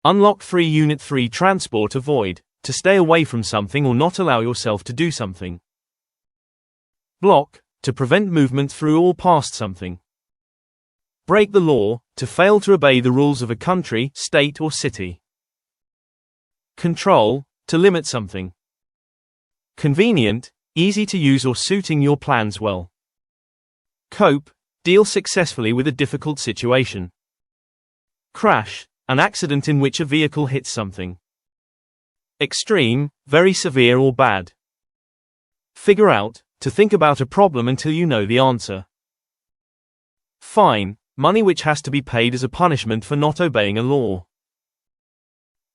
Unlock 3 Unit 3 Transport Avoid, to stay away from something or not allow yourself to do something. Block, to prevent movement through or past something. Break the law, to fail to obey the rules of a country, state or city. Control, to limit something. Convenient, easy to use or suiting your plans well. Cope, deal successfully with a difficult situation. Crash, an accident in which a vehicle hits something. Extreme, very severe or bad. Figure out, to think about a problem until you know the answer. Fine, money which has to be paid as a punishment for not obeying a law.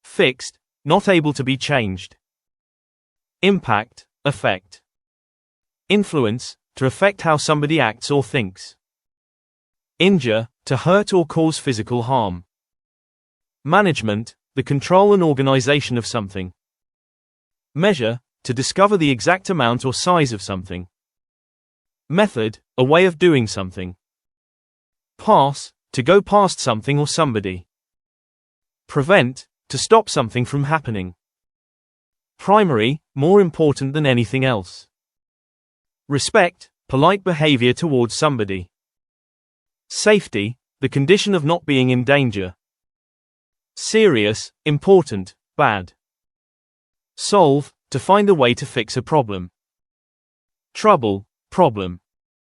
Fixed, not able to be changed. Impact, effect. Influence, to affect how somebody acts or thinks. Injure, to hurt or cause physical harm. Management, the control and organization of something. Measure, to discover the exact amount or size of something. Method, a way of doing something. Pass, to go past something or somebody. Prevent, to stop something from happening. Primary, more important than anything else. Respect, polite behavior towards somebody. Safety, the condition of not being in danger. Serious, important, bad. Solve, to find a way to fix a problem. Trouble, problem.